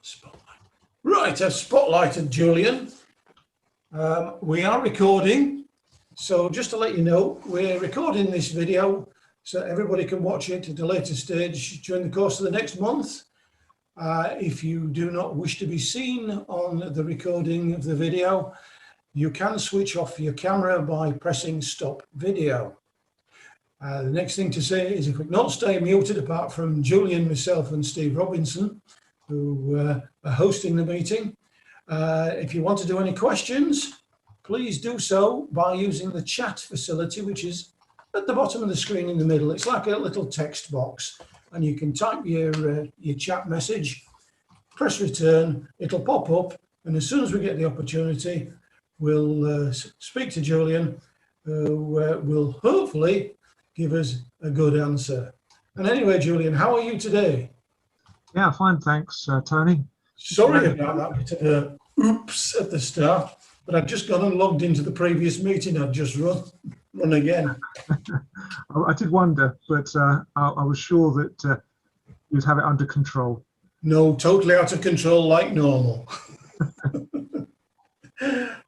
Spotlight. Right, I've spotlighted Julian. We are recording, so just to let you know, we're recording this video so everybody can watch it at a later stage during the course of the next month. If you do not wish to be seen on the recording of the video, you can switch off your camera by pressing stop video. The next thing to say is if we not stay muted, apart from Julian, myself and Steve Robinson, who are hosting the meeting. If you want to do any questions, please do so by using the chat facility, which is at the bottom of the screen in the middle. It's like a little text box, and you can type your chat message, press return, it'll pop up, and as soon as we get the opportunity, we'll speak to Julian, who will hopefully give us a good answer. And anyway, Julian, how are you today? Yeah, fine, thanks, Tony. Sorry about that bit of a oops at the start, but I've just gone and logged into the previous meeting I'd just run again. I did wonder, but I was sure that you'd have it under control. No, totally out of control like normal.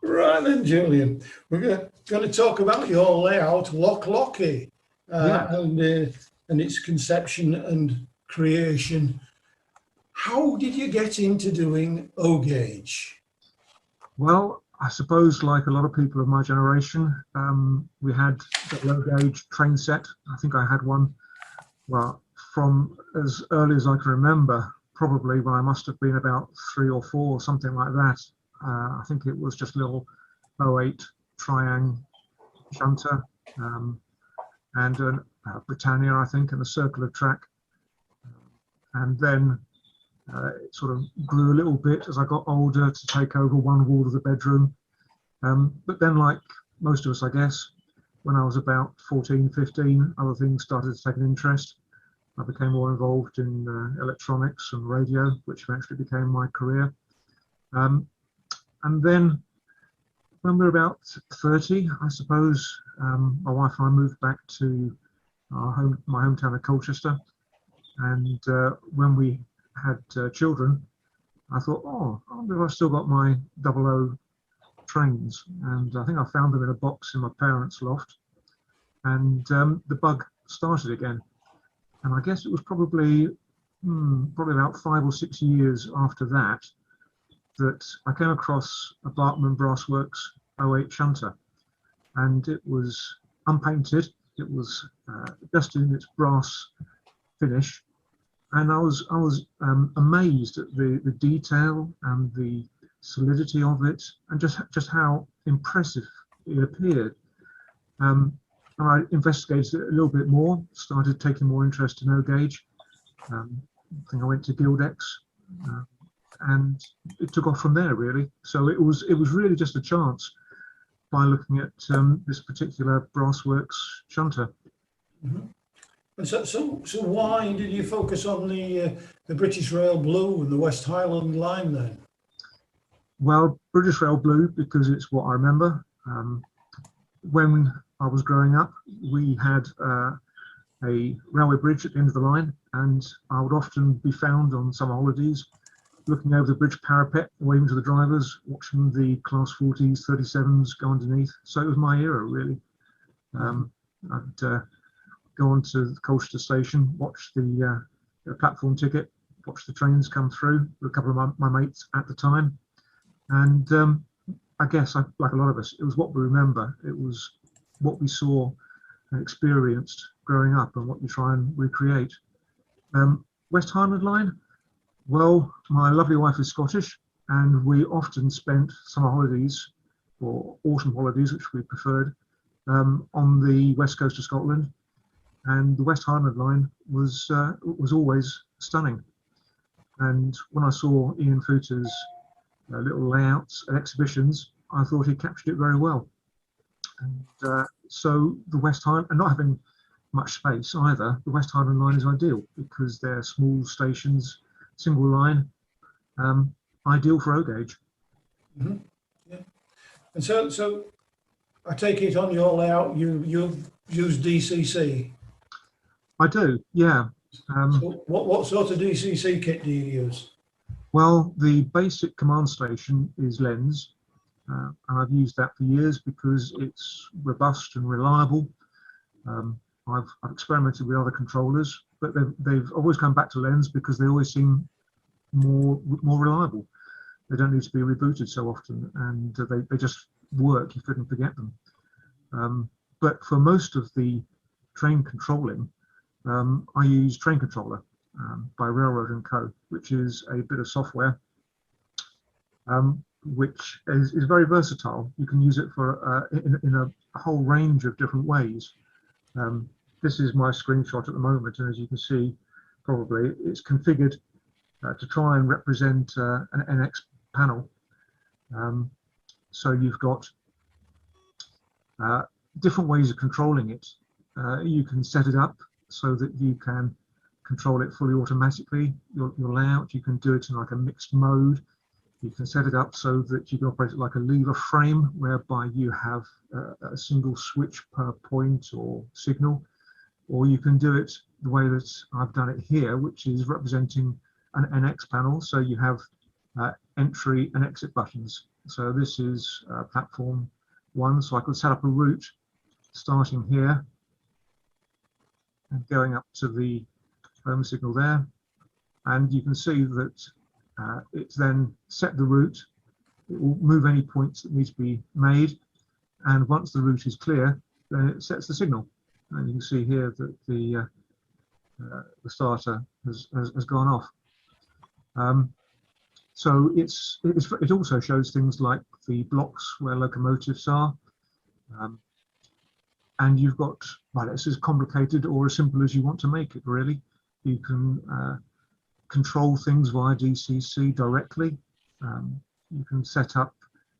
Right then, Julian, we're going to talk about your layout, Loch Lochy, and its conception and creation. How did you get into doing O-gauge? Well, I suppose like a lot of people of my generation, we had the low gauge train set. I think I had one, well, from as early as I can remember, probably when I must have been about 3 or 4 or something like that. I think it was just a little 08 Triang shunter and a Britannia, I think, and a circular track. And then it sort of grew a little bit as I got older to take over one wall of the bedroom. But then, like most of us, I guess, when I was about 14, 15, other things started to take an interest. I became more involved in electronics and radio, which eventually became my career. And then when we were about 30, I suppose, my wife and I moved back to my hometown of Colchester. And when we had children, I thought, oh, I wonder if I've still got my 00 trains. And I think I found them in a box in my parents' loft. And the bug started again. And I guess it was probably about 5 or 6 years after that I came across a Barkman Brassworks 08 shunter. And it was unpainted. It was just in its brass finish. And I was amazed at the detail and the solidity of it, and just how impressive it appeared. And I investigated it a little bit more, started taking more interest in O-gauge. I think I went to Dmx, and it took off from there, really. So it was really just a chance by looking at this particular Brassworks shunter. Mm-hmm. So why did you focus on the British Rail Blue and the West Highland line then? Well, British Rail Blue, because it's what I remember. When I was growing up, we had a railway bridge at the end of the line, and I would often be found on summer holidays looking over the bridge parapet, waving to the drivers, watching the Class 40s, 37s go underneath. So it was my era, really. I'd go on to the Colchester station, watch the platform ticket, watch the trains come through with a couple of my mates at the time. And I guess, like a lot of us, it was what we remember. It was what we saw and experienced growing up and what you try and recreate. West Highland line, well, my lovely wife is Scottish, and we often spent summer holidays or autumn holidays, which we preferred, on the west coast of Scotland. And the West Highland line was always stunning. And when I saw Ian Footer's little layouts and exhibitions, I thought he captured it very well. And so the West Highland, and not having much space either, the West Highland line is ideal because they're small stations, single line, ideal for O-gauge. Mm-hmm. Yeah. And so I take it on your layout, you use DCC? I do, yeah. So what sort of DCC kit do you use? Well, the basic command station is Lens, and I've used that for years because it's robust and reliable. I've experimented with other controllers, but they've always come back to Lens because they always seem more reliable. They don't need to be rebooted so often, and they just work. You couldn't forget them. But for most of the train controlling, I use Train Controller by Railroad & Co., which is a bit of software which is very versatile. You can use it for in a whole range of different ways. This is my screenshot at the moment, and as you can see, probably it's configured to try and represent an NX panel. So you've got different ways of controlling it. You can set it up so that you can control it fully automatically, your layout. You can do it in like a mixed mode. You can set it up so that you can operate it like a lever frame, whereby you have a single switch per point or signal, or you can do it the way that I've done it here, which is representing an NX panel. So you have entry and exit buttons. So this is platform 1. So I could set up a route starting here and going up to the home signal there. And you can see that it's then set the route. It will move any points that need to be made. And once the route is clear, then it sets the signal. And you can see here that the starter has gone off. So it also shows things like the blocks where locomotives are. And you've got, well, it's as complicated or as simple as you want to make it, really. You can control things via DCC directly. You can set up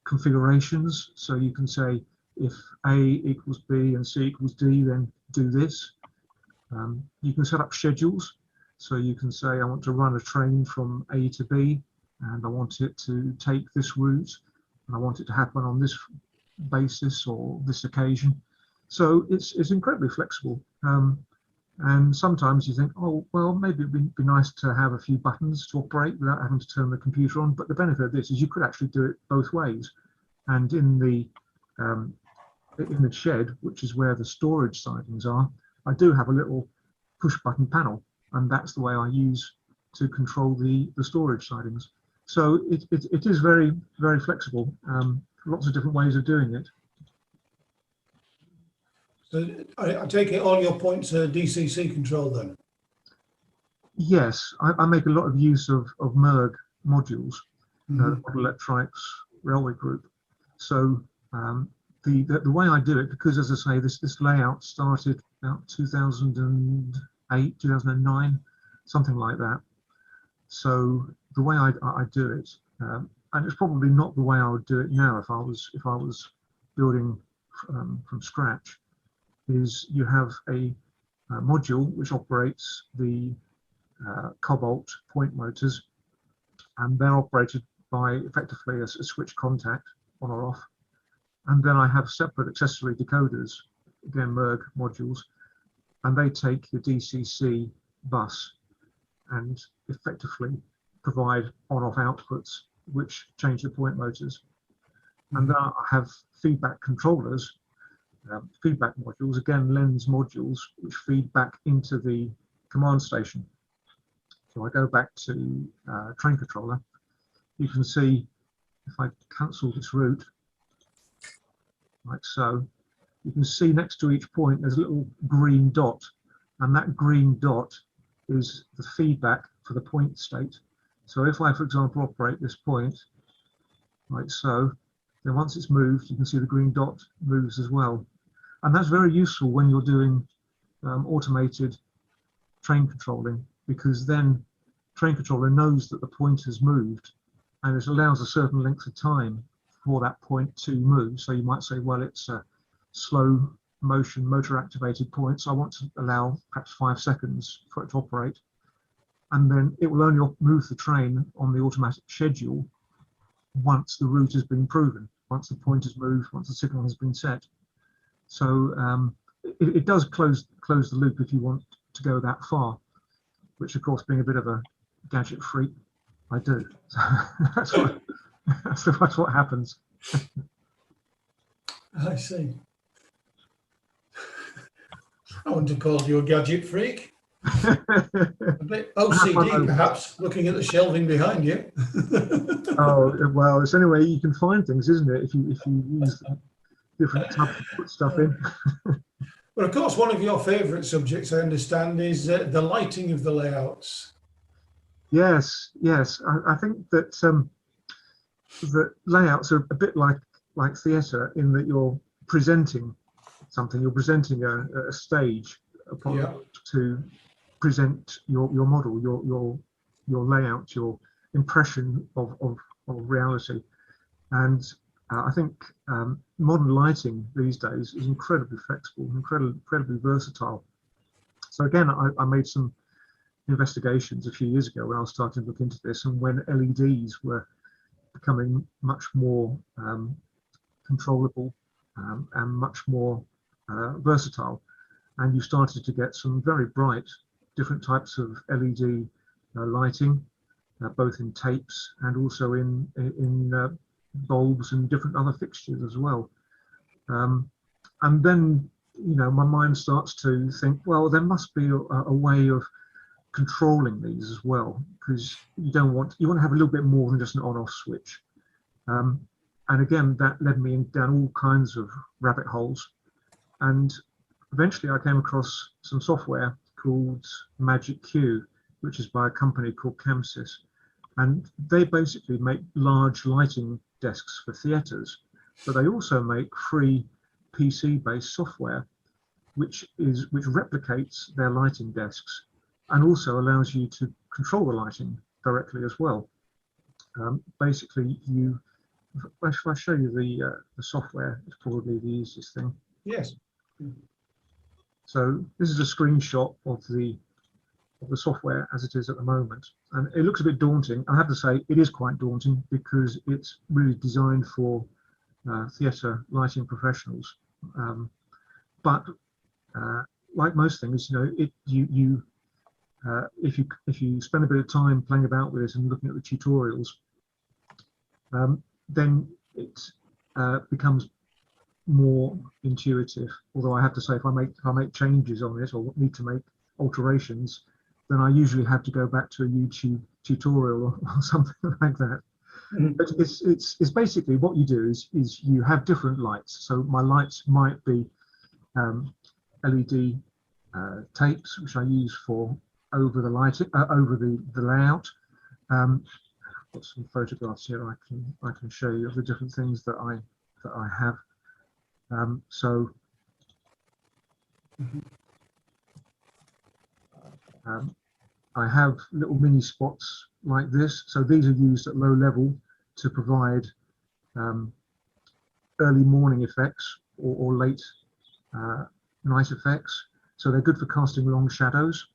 configurations. So you can say, if A equals B and C equals D, then do this. You can set up schedules. So you can say, I want to run a train from A to B, and I want it to take this route, and I want it to happen on this basis or this occasion. So it's incredibly flexible. And sometimes you think, oh, well, maybe it'd be nice to have a few buttons to operate without having to turn the computer on. But the benefit of this is you could actually do it both ways. And in the shed, which is where the storage sidings are, I do have a little push button panel, and that's the way I use to control the storage sidings. So it is very, very flexible. Lots of different ways of doing it. So I take it all your points are DCC controlled then? Yes, I make a lot of use of MERG modules, Model Electronics Railway Group. So the way I do it, because as I say, this layout started about 2008, 2009, something like that. So the way I do it, and it's probably not the way I would do it now if I was building from scratch, is you have a module which operates the cobalt point motors, and they're operated by effectively a switch contact on or off. And then I have separate accessory decoders, again MERG modules, and they take the DCC bus and effectively provide on-off outputs which change the point motors. And then I have feedback controllers, feedback modules, again Lens modules, which feed back into the command station. So I go back to Train Controller. You can see if I cancel this route, like so, you can see next to each point there's a little green dot, and that green dot is the feedback for the point state. So if I, for example, operate this point, like so, then once it's moved, you can see the green dot moves as well. And that's very useful when you're doing automated train controlling, because then Train Controller knows that the point has moved, and it allows a certain length of time for that point to move. So you might say, well, it's a slow motion motor activated point, so I want to allow perhaps 5 seconds for it to operate. And then it will only move the train on the automatic schedule once the route has been proven, once the point has moved, once the signal has been set. So it does close the loop if you want to go that far, which of course, being a bit of a gadget freak, I do. that's what that's what happens. I see. I wouldn't have called you a gadget freak. A bit OCD, perhaps, looking at the shelving behind you. Oh well, it's any way you can find things, isn't it? If you use different tubs to put stuff in. But of course, one of your favourite subjects, I understand, is the lighting of the layouts. Yes, yes. I think that the layouts are a bit like theatre in that you're presenting something. You're presenting a stage upon to present your model, your layout, your impression of reality. And I think modern lighting these days is incredibly flexible, incredibly versatile. So again, I made some investigations a few years ago when I was starting to look into this, and when LEDs were becoming much more controllable and much more versatile, and you started to get some very bright different types of LED lighting, both in tapes and also in bulbs and different other fixtures as well. And then, you know, my mind starts to think, well, there must be a way of controlling these as well, because you want to have a little bit more than just an on-off switch. And again, that led me down all kinds of rabbit holes. And eventually I came across some software called Magic Q, which is by a company called Camsys. And they basically make large lighting desks for theatres, but they also make free PC-based software, which replicates their lighting desks and also allows you to control the lighting directly as well. Basically, if I show you the software, it's probably the easiest thing. Yes. So this is a screenshot of the software as it is at the moment, and it looks a bit daunting. I have to say it is quite daunting because it's really designed for theatre lighting professionals. But like most things, you know, if you spend a bit of time playing about with it and looking at the tutorials, then it becomes more intuitive. Although I have to say, if I make changes on it or need to make alterations, then I usually have to go back to a YouTube tutorial or something like that. Mm-hmm. But it's basically what you do is you have different lights. So my lights might be LED tapes, which I use for over the lighting, over the layout. I've got some photographs here I can show you of the different things that I have. I have little mini spots like this. So these are used at low level to provide early morning effects or late night effects. So they're good for casting long shadows.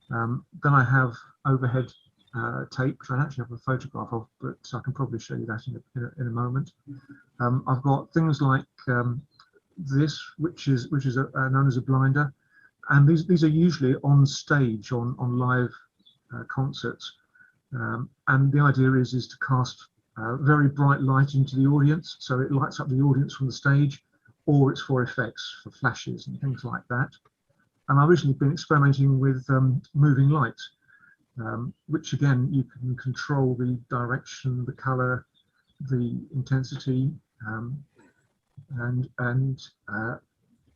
Then I have overhead tape, which I actually have a photograph of, but I can probably show you that in a moment. I've got things like this, which is known as a blinder, and these are usually on stage on live concerts, and the idea is to cast very bright light into the audience, so it lights up the audience from the stage, or it's for effects, for flashes and things like that. And I've recently been experimenting with moving lights, which again you can control the direction, the color, the intensity, and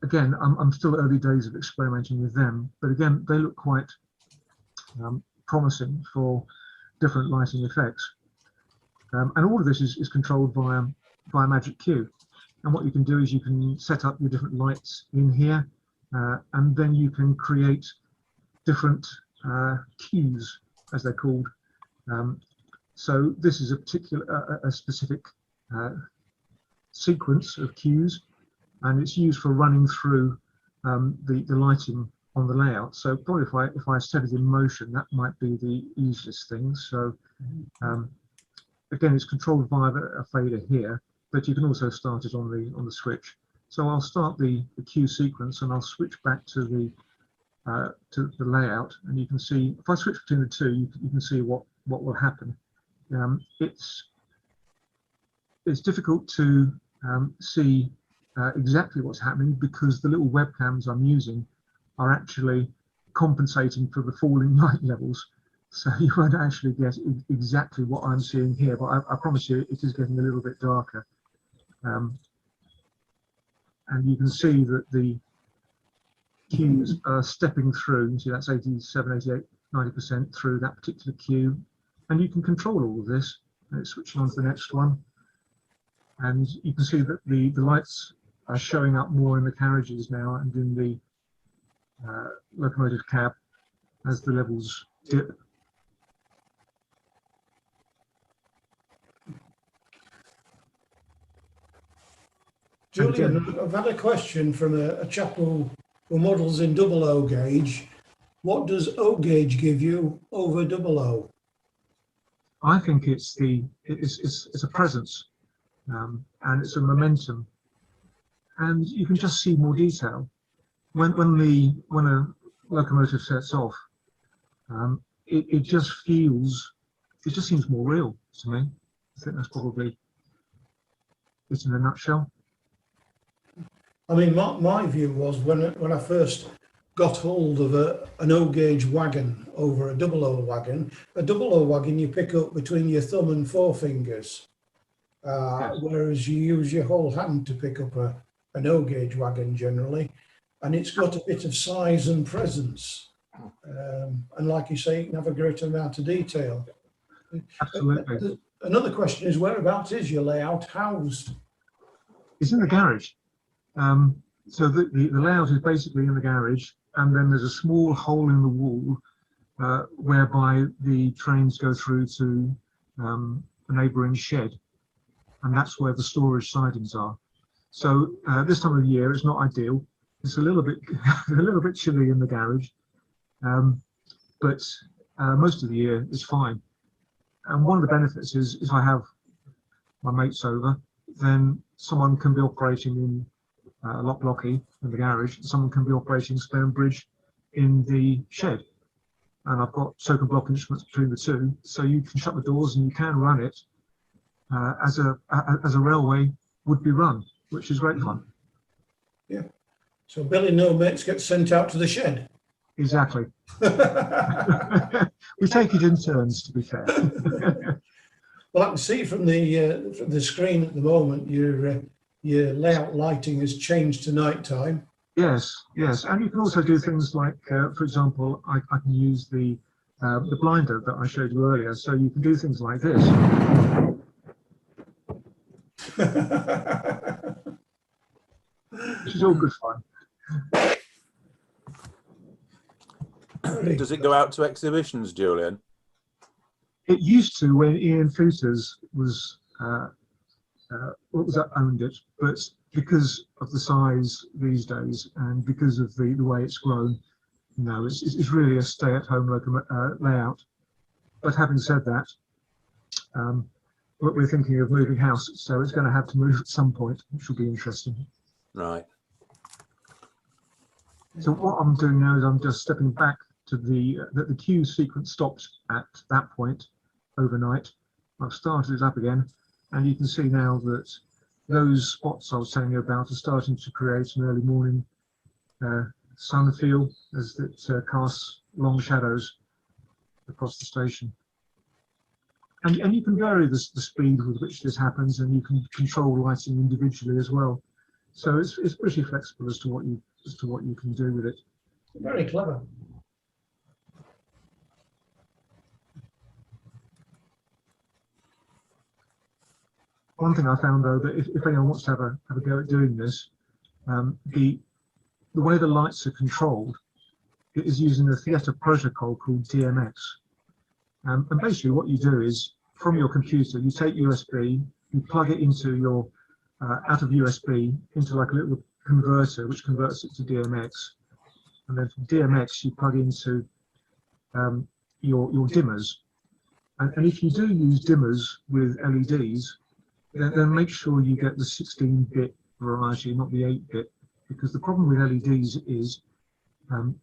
again, I'm still early days of experimenting with them, but again, they look quite promising for different lighting effects. And all of this is controlled via Magic Q. And what you can do is you can set up your different lights in here, and then you can create different cues, as they're called. So this is a specific sequence of cues, and it's used for running through the lighting on the layout. So probably if I set it in motion, that might be the easiest thing. So again, it's controlled via a fader here, but you can also start it on the switch. So I'll start the cue sequence, and I'll switch back to the layout, and you can see if I switch between the two, you can see what will happen. it's difficult to see exactly what's happening because the little webcams I'm using are actually compensating for the falling light levels. So you won't actually get exactly what I'm seeing here, but I promise you it is getting a little bit darker. And you can see that the queues are stepping through. You see that's 87, 88, 90% through that particular queue. And you can control all of this. It's switching on to the next one. And you can see that the lights are showing up more in the carriages now and in the locomotive cab as the levels dip. Julian, I've had a question from a chap who models in double O gauge. What does O gauge give you over double O? I think it's a presence and it's a momentum, and you can just see more detail when a locomotive sets off. It just seems more real to me. I think that's probably it in a nutshell. I mean, my view was when I first got hold of an O gauge wagon over a double O wagon. A double O wagon you pick up between your thumb and forefingers, whereas you use your whole hand to pick up an O gauge wagon generally, and it's got a bit of size and presence. And like you say, you can have a great amount of detail. Absolutely. Another question is, whereabouts is your layout housed? It's in the garage. So the layout is basically in the garage, and then there's a small hole in the wall whereby the trains go through to a neighbouring shed, and that's where the storage sidings are. So this time of year it's not ideal. It's a little bit chilly in the garage, but most of the year is fine. And one of the benefits is if I have my mates over, then someone can be operating in Loch Lochy in the garage, someone can be operating Stonebridge in the shed. And I've got token block instruments between the two, so you can shut the doors and you can run it as a railway would be run, which is great fun. Yeah. So Billy No Mates gets sent out to the shed. Exactly. We take it in turns, to be fair. Well, I can see from the screen at the moment your layout lighting has changed to night time. Yes, and you can also do things like, for example, I can use the blinder that I showed you earlier. So you can do things like this, which is all good fun. Does it go out to exhibitions, Julian? It used to when Ian Footers was owned it, but because of the size these days and because of the way it's grown, no, it's really a stay-at-home layout. But having said that, we're thinking of moving house, so it's going to have to move at some point, which will be interesting. Right. So what I'm doing now is I'm just stepping back to the queue sequence stopped at that point overnight. I've started it up again, and you can see now that those spots I was telling you about are starting to create an early morning sun feel as it casts long shadows across the station. And you can vary the speed with which this happens, and you can control lighting individually as well. So it's pretty flexible as to what you can do with it. Very clever. One thing I found though, that if anyone wants to have a go at doing this, the way the lights are controlled is using a theatre protocol called Dmx. And basically what you do is, from your computer, you take USB, you plug it into your, out of USB, into like a little converter, which converts it to Dmx. And then from Dmx, you plug into your dimmers. And if you do use dimmers with LEDs, then make sure you get the 16-bit variety, not the 8-bit, because the problem with LEDs is,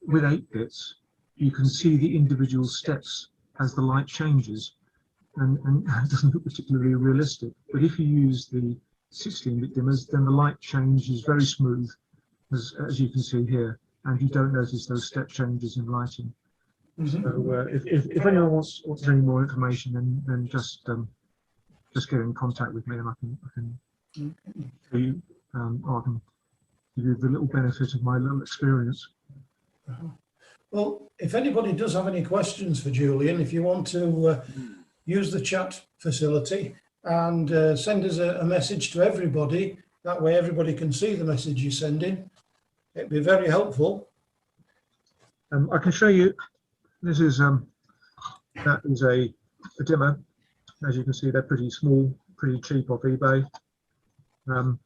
with 8 bits, you can see the individual steps as the light changes. and it doesn't look particularly realistic. But if you use the 16-bit dimmers, then the light change is very smooth, as you can see here, and you don't notice those step changes in lighting. So if anyone wants any more information, then just get in contact with me, and I can show you, or I can give you the little benefit of my little experience. Well, if anybody does have any questions for Julian, if you want to use the chat facility and send us a message to everybody, that way everybody can see the message you're sending, it'd be very helpful. I can show you. This is that is a dimmer. As you can see, they're pretty small, pretty cheap off eBay. And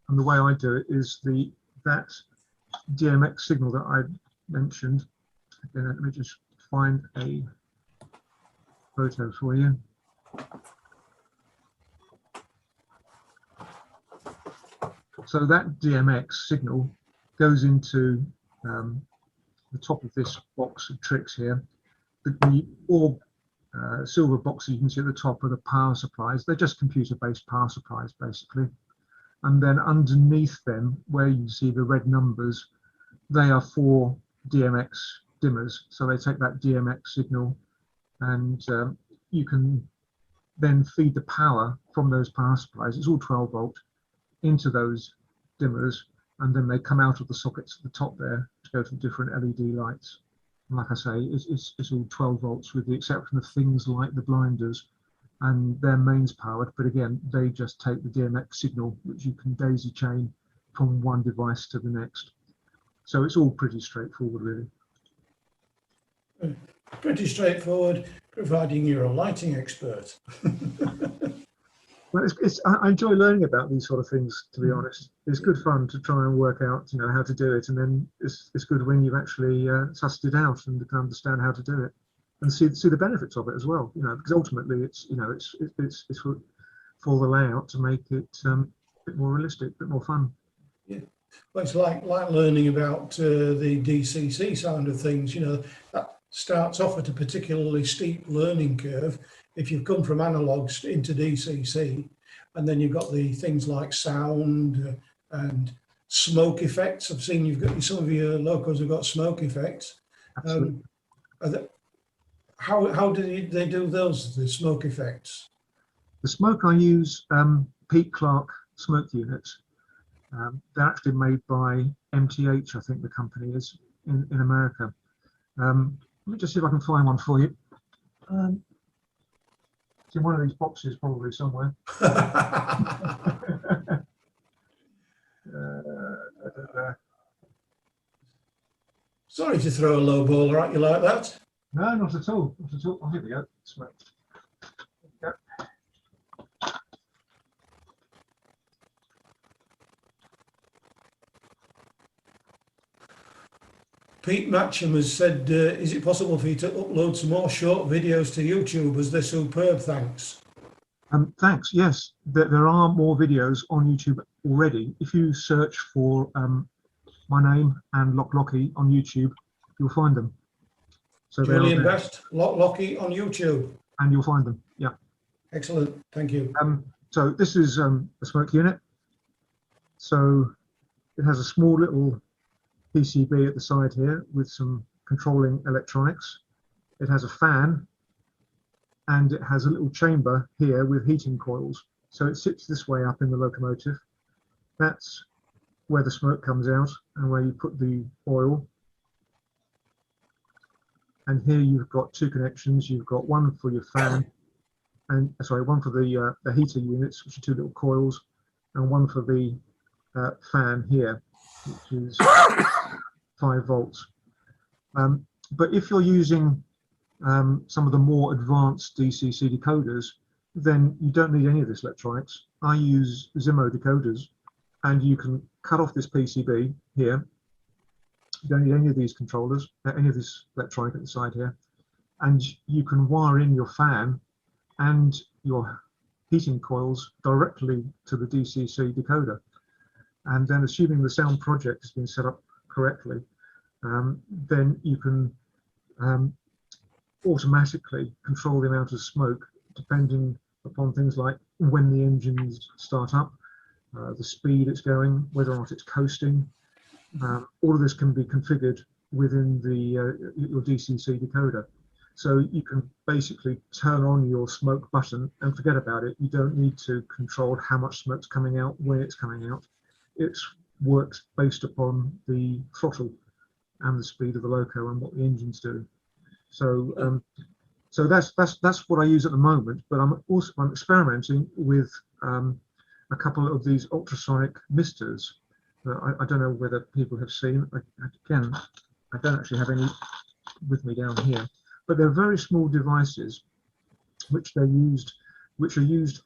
the way I do it is that Dmx signal that I mentioned. Again, let me just find a photo for you. So that Dmx signal goes into the top of this box of tricks here. The orb silver boxes you can see at the top are the power supplies. They're just computer-based power supplies, basically. And then underneath them, where you see the red numbers, they are for Dmx dimmers. So they take that Dmx signal, and you can then feed the power from those power supplies. It's all 12 volt into those dimmers, and then they come out of the sockets at the top there to go to different LED lights. And like I say, it's all 12 volts with the exception of things like the blinders, and they're mains powered, but again, they just take the Dmx signal, which you can daisy chain from one device to the next. So it's all pretty straightforward, really. Pretty straightforward, providing you're a lighting expert. Well, I enjoy learning about these sort of things, to be honest. It's good fun to try and work out, how to do it, and then it's good when you've actually sussed it out and can understand how to do it and see the benefits of it as well. Because ultimately it's for the layout to make it a bit more realistic, a bit more fun. Yeah, well, it's like learning about the DCC side of things. That starts off at a particularly steep learning curve if you've come from analogs into DCC, and then you've got the things like sound and smoke effects. I've seen you've got some of your locos have got smoke effects. How do they do those, the smoke effects? The smoke I use Pete Clark smoke units. They're actually made by MTH, I think the company is, in America. Let me just see if I can find one for you. It's in one of these boxes probably somewhere. Sorry to throw a low baller at you like that. No, not at all. Not at all. Oh, here we go. Smoke. Pete Matcham has said, is it possible for you to upload some more short videos to YouTube, as they're superb, thanks. Thanks, yes. There are more videos on YouTube already. If you search for my name and Loch Lochy on YouTube, you'll find them. So Julian Best, Loch Lochy on YouTube. And you'll find them, yeah. Excellent, thank you. So this is a smoke unit. So it has a small little PCB at the side here with some controlling electronics. It has a fan, and it has a little chamber here with heating coils. So it sits this way up in the locomotive. That's where the smoke comes out and where you put the oil. And here you've got two connections. You've got one for your fan, and one for the heater units, which are two little coils, and one for the fan here, which is 5 volts. But if you're using some of the more advanced DCC decoders, then you don't need any of this electronics. I use Zimmo decoders, and you can cut off this PCB here. You don't need any of these controllers, any of this electronic at the side here, and you can wire in your fan and your heating coils directly to the DCC decoder. And then, assuming the sound project has been set up correctly, then you can automatically control the amount of smoke depending upon things like when the engines start up, the speed it's going, whether or not it's coasting. All of this can be configured within the your DCC decoder. So you can basically turn on your smoke button and forget about it. You don't need to control how much smoke's coming out, when it's coming out. It works based upon the throttle and the speed of the loco and what the engine's doing. So so that's what I use at the moment. But I'm experimenting with a couple of these ultrasonic misters. I don't know whether people have seen. Again, I don't actually have any with me down here. But they're very small devices, which are used,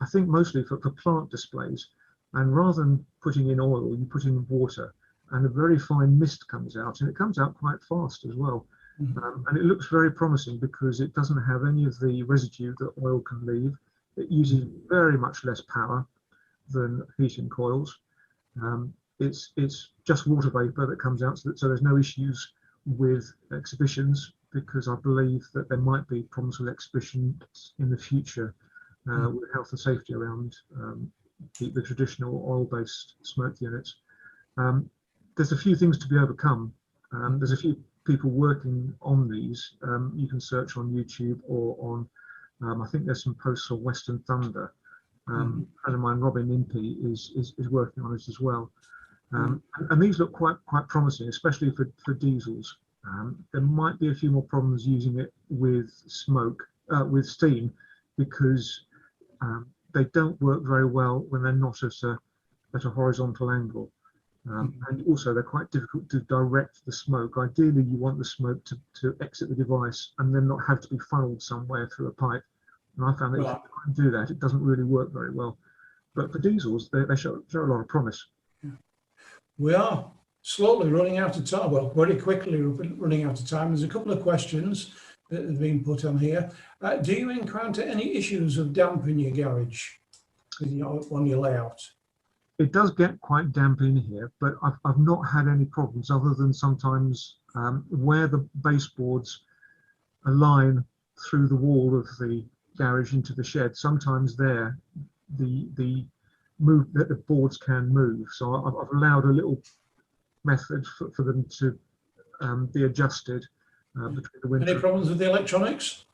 I think, mostly for plant displays. And rather than putting in oil, you put in water, and a very fine mist comes out, and it comes out quite fast as well. And it looks very promising because it doesn't have any of the residue that oil can leave. It uses very much less power than heating coils. It's just water vapor that comes out, so there's no issues with exhibitions, because I believe that there might be problems with exhibitions in the future with health and safety around the traditional oil-based smoke units. There's a few things to be overcome. There's a few people working on these. You can search on YouTube or on, I think there's some posts on Western Thunder. A friend of mine, Robin Impey, is working on it as well. And these look quite promising, especially for diesels. There might be a few more problems using it with with steam, because they don't work very well when they're not at a horizontal angle. And also they're quite difficult to direct the smoke. Ideally, you want the smoke to exit the device and then not have to be funneled somewhere through a pipe. And I found that if you try and do that, it doesn't really work very well. But for diesels, they show a lot of promise. We are slowly running out of time. Well, very quickly running out of time. There's a couple of questions that have been put on here. Do you encounter any issues of damp in your garage on your layout? It does get quite damp in here, but I've not had any problems, other than sometimes where the baseboards align through the wall of the garage into the shed. Sometimes there, the boards can move. So I've allowed a little method for them to be adjusted between the winter. Any problems with the electronics?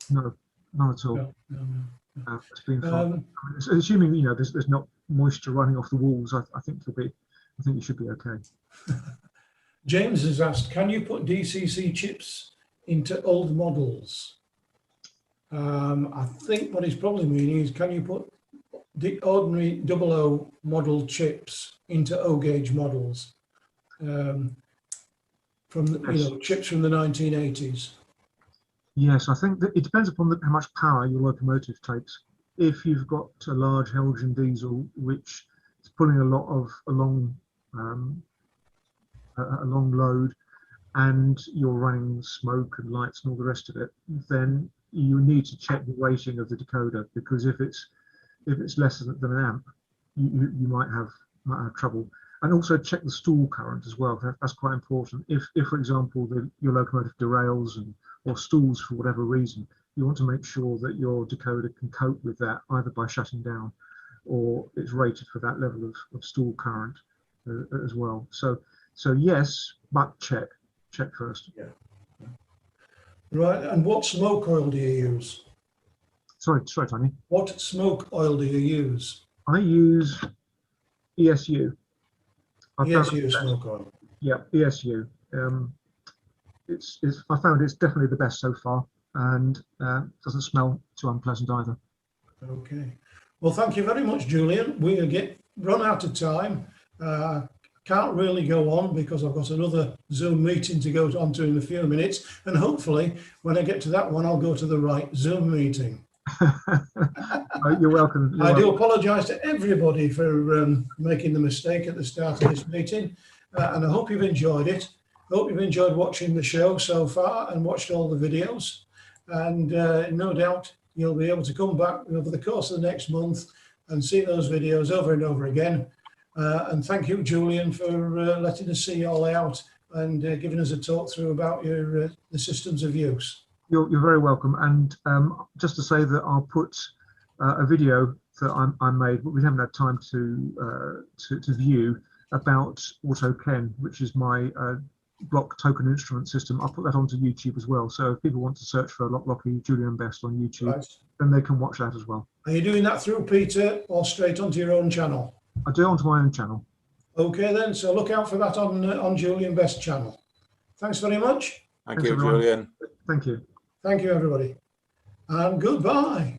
No, none at all. No. It's been fine. Assuming there's not moisture running off the walls, I think you should be okay. James has asked, can you put DCC chips into old models? I think what he's probably meaning is, can you put the ordinary 00 model chips into O-gauge models? From chips from the 1980s. Yes, I think that it depends upon how much power your locomotive takes. If you've got a large Helgian diesel which is pulling a long load, and you're running smoke and lights and all the rest of it, then you need to check the rating of the decoder, because if it's less than an amp, you might have trouble. And also check the stall current as well. That's quite important. If for example, your locomotive derails or stalls for whatever reason, you want to make sure that your decoder can cope with that, either by shutting down or it's rated for that level of stall current as well. So yes, but check first. Yeah. Right. And what smoke oil do you use? Sorry, Tony. What smoke oil do you use? I use ESU. ESU smoke oil. Yeah, ESU. I found it's definitely the best so far, and doesn't smell too unpleasant either. Okay. Well, thank you very much, Julian. We run out of time. Can't really go on because I've got another Zoom meeting to go on to in a few minutes, and hopefully when I get to that one, I'll go to the right Zoom meeting. You're welcome. I do apologise to everybody for making the mistake at the start of this meeting, and I hope you've enjoyed it. I hope you've enjoyed watching the show so far and watched all the videos, and no doubt you'll be able to come back over the course of the next month and see those videos over and over again. And thank you, Julian, for letting us see your layout and giving us a talk through about the systems of use. You're very welcome. And just to say that I'll put a video that I made, but we haven't had time to view, about AutoKen, which is my block token instrument system. I'll put that onto YouTube as well. So if people want to search for Loch Lochy Julian Best on YouTube, Right. then they can watch that as well. Are you doing that through Peter or straight onto your own channel? I do it onto my own channel. Okay then, so look out for that on Julian Best channel. Thanks very much. Thank Thanks, you, everyone. Julian. Thank you. Thank you, everybody. And goodbye.